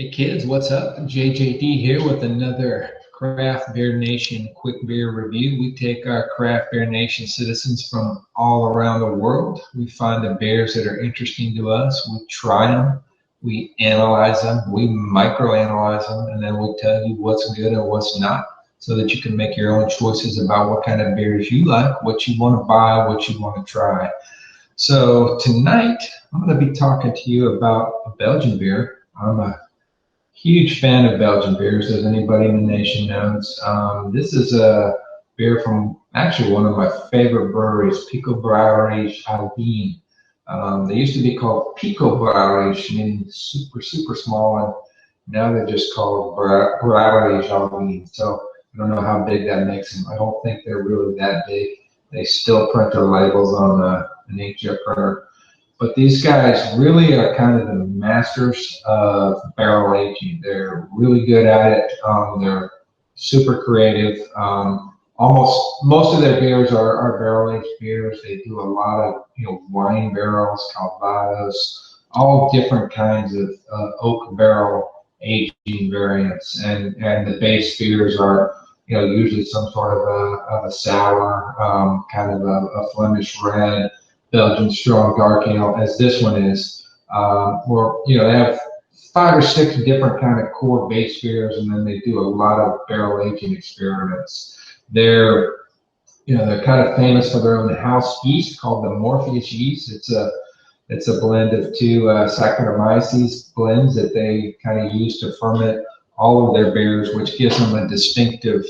Hey kids, what's up? JJD here with another Craft Beer Nation quick beer review. We take our Craft Beer Nation citizens from all around the world. We find the beers that are interesting to us. We try them, we analyze them, we microanalyze them, and then we tell you what's good and what's not so that you can make your own choices about what kind of beers you like, what you want to buy, what you want to try. So tonight, I'm going to be talking to you about a Belgian beer. I'm a huge fan of Belgian beers, as anybody in the nation knows. This is a beer from actually one of my favorite breweries, Brouwerij Alvinne. They used to be called Pico Brouwerij, meaning super, super small, and now they're just called Brouwerij Alvinne. So I don't know how big that makes them. I don't think they're really that big. They still print their labels on an inkjet printer. But these guys really are kind of the masters of barrel aging. They're really good at it. They're super creative. Most of their beers are barrel aged beers. They do a lot of wine barrels, calvados, all different kinds of oak barrel aging variants. And the base beers are usually some sort of a sour, kind of a Flemish red, Belgian strong dark ale, as this one is. Where they have 5 or 6 different kind of core base beers, and then they do a lot of barrel aging experiments. They're kind of famous for their own house yeast called the Morpheus yeast. It's a blend of 2 Saccharomyces blends that they kind of use to ferment all of their beers, which gives them a distinctive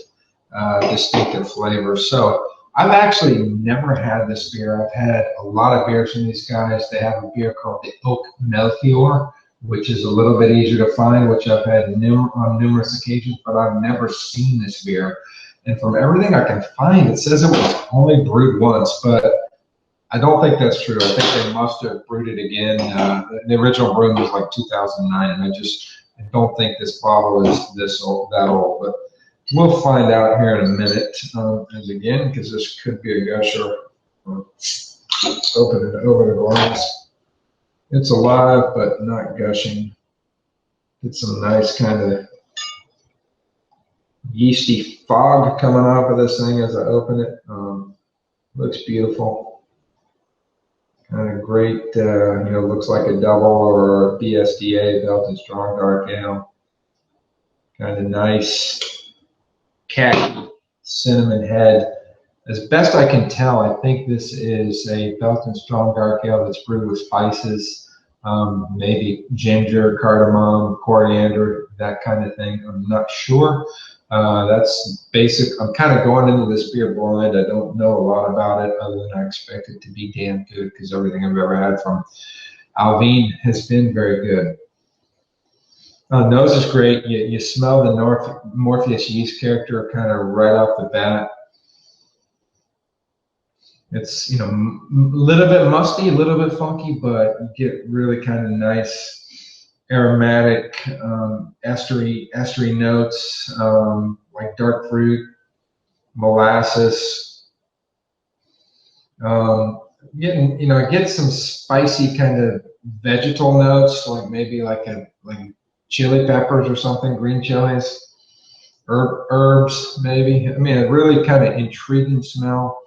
flavor. So I've actually never had this beer. I've had a lot of beers from these guys. They have a beer called the Oak Melchior, which is a little bit easier to find, which I've had on numerous occasions, but I've never seen this beer. And from everything I can find, it says it was only brewed once, but I don't think that's true. I think they must have brewed it again. The original brewing was like 2009, and I don't think this bottle is that old, but we'll find out here in a minute. And again, because this could be a gusher. Open it over the glass. It's alive, but not gushing. Get some nice kind of yeasty fog coming off of this thing as I open it. Looks beautiful. Kind of great, looks like a double or a BSDA, Belgian Strong Dark Ale. Kind of nice khaki cinnamon head. As best I can tell, I think this is a Belgian Strong Dark Ale that's brewed with spices, maybe ginger, cardamom, coriander, that kind of thing. I'm not sure. That's basic. I'm kind of going into this beer blind. I don't know a lot about it other than I expect it to be damn good because everything I've ever had from Alvinne has been very good. Nose is great. You smell the Morpheus yeast character kind of right off the bat. It's a little bit musty, a little bit funky, but you get really kind of nice aromatic estery notes, like dark fruit, molasses. Get some spicy kind of vegetal notes, like maybe like chili peppers or something, green chilies, herbs maybe. I mean, a really kind of intriguing smell.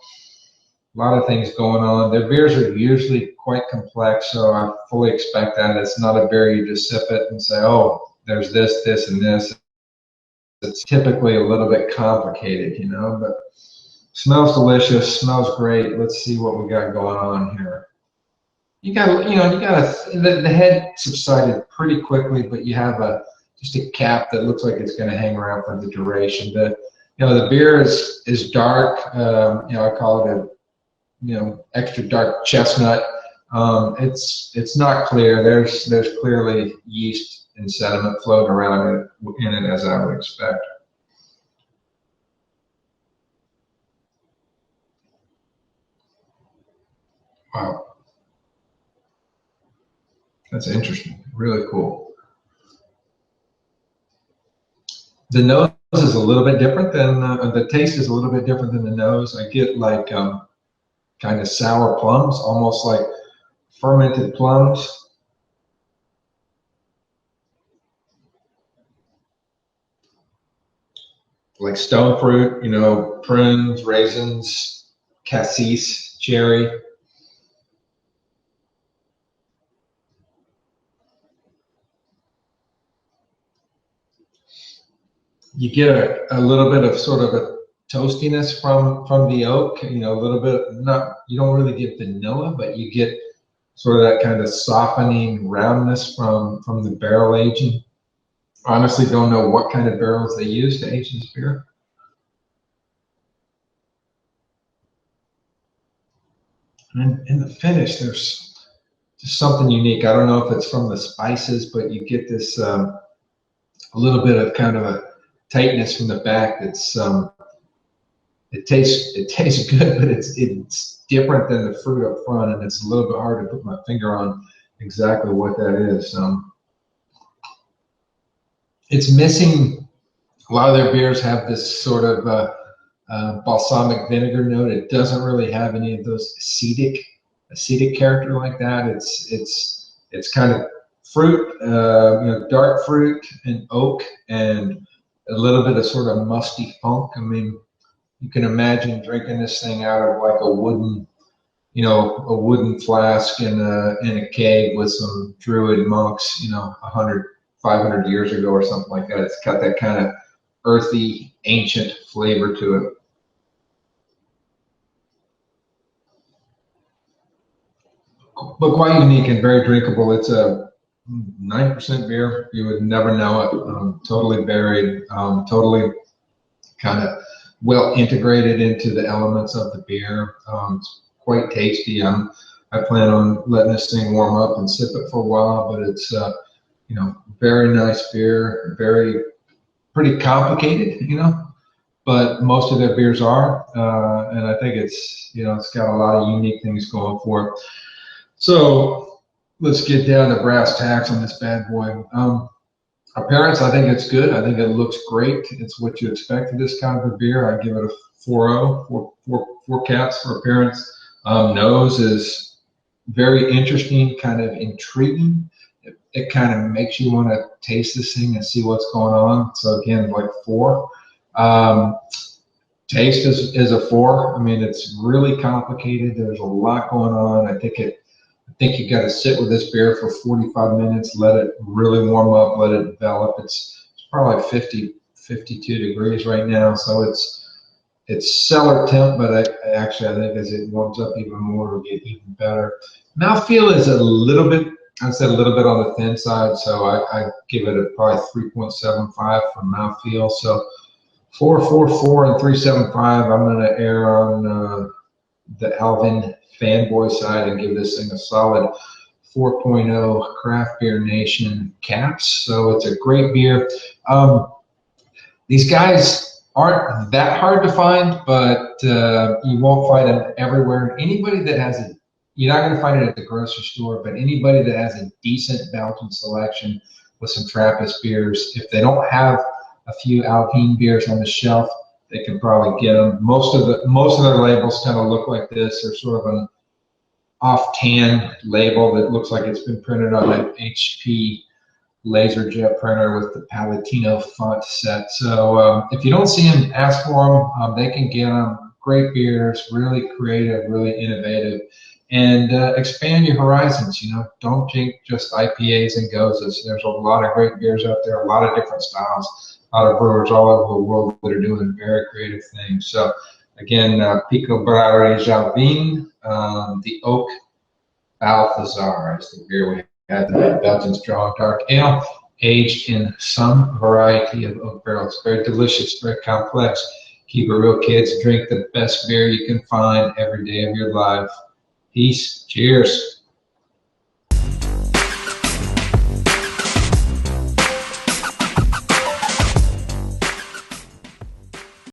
A lot of things going on. Their beers are usually quite complex, so I fully expect that. It's not a beer you just sip it and say, oh, there's this, this, and this. It's typically a little bit complicated, but smells delicious, smells great. Let's see what we got going on here. The head subsided pretty quickly, but you have just a cap that looks like it's going to hang around for the duration. The beer is dark. I call it a extra dark chestnut. It's not clear. There's clearly yeast and sediment floating around in it, as I would expect. Wow. That's interesting. Really cool. The nose is a little bit different than the taste is a little bit different than the nose. I get like kind of sour plums, almost like fermented plums. like stone fruit, you know, prunes, raisins, cassis, cherry. You get a little bit of sort of a toastiness from the oak, you know, a little bit, not, you don't really get vanilla, but you get sort of that kind of softening roundness from the barrel aging. Honestly, don't know what kind of barrels they use to age this beer. And in the finish, there's just something unique. I don't know if it's from the spices, but you get this a little bit of kind of a tightness from the back. That's it tastes good, but it's different than the fruit up front, and it's a little bit hard to put my finger on exactly what that is. It's missing. A lot of their beers have this sort of balsamic vinegar note. It doesn't really have any of those acidic character like that. It's kind of fruit, you know, dark fruit and oak, and a little bit of sort of musty funk. I mean, you can imagine drinking this thing out of like a wooden, you know, a wooden flask in a cave with some druid monks, you know, 100, 500 years ago or something like that. It's got that kind of earthy, ancient flavor to it. But quite unique and very drinkable. It's a 9% beer. You would never know it. Totally buried, totally kind of well integrated into the elements of the beer. It's quite tasty. I plan on letting this thing warm up and sip it for a while, but it's you know, very nice beer, very pretty complicated, you know, but most of their beers are, and I think it's, you know, it's got a lot of unique things going for it. So let's get down to brass tacks on this bad boy. Appearance, I think it's good. I think it looks great. It's what you expect of this kind of a beer. I give it a 4.0, four caps for appearance. Nose is very interesting, kind of intriguing. It kind of makes you want to taste this thing and see what's going on. So again, like 4. Taste is a 4. I mean, it's really complicated. There's a lot going on. I think you got to sit with this beer for 45 minutes, let it really warm up, let it develop. It's probably 50, 52 degrees right now, so it's cellar temp, but I think as it warms up even more, it'll get even better. Mouthfeel is a little bit, I'd say a little bit on the thin side, so I give it a probably 3.75 for mouthfeel. So 4.44 and 3.75. I'm going to err on the Alvinne fanboy side and give this thing a solid 4.0 Craft Beer Nation caps. So it's a great beer. These guys aren't that hard to find, but you won't find them everywhere. Anybody that has a, you're not going to find it at the grocery store, but anybody that has a decent Belgian selection with some Trappist beers, if they don't have a few Alpine beers on the shelf, they can probably get them. Most of their labels kind of look like this. They're sort of an off-tan label that looks like it's been printed on an HP LaserJet printer with the Palatino font set. So if you don't see them, ask for them. They can get them. Great beers, really creative, really innovative, and expand your horizons. You know, don't drink just IPAs and gozas. There's a lot of great beers out there, a lot of different styles, a lot of brewers all over the world that are doing very creative things. So again, Pico Brouwerij Alvinne, the Oak Balthazar is the beer we had tonight. Belgian strong dark ale, aged in some variety of oak barrels. Very delicious, very complex. Keep it real, kids. Drink the best beer you can find every day of your life. Peace. Cheers.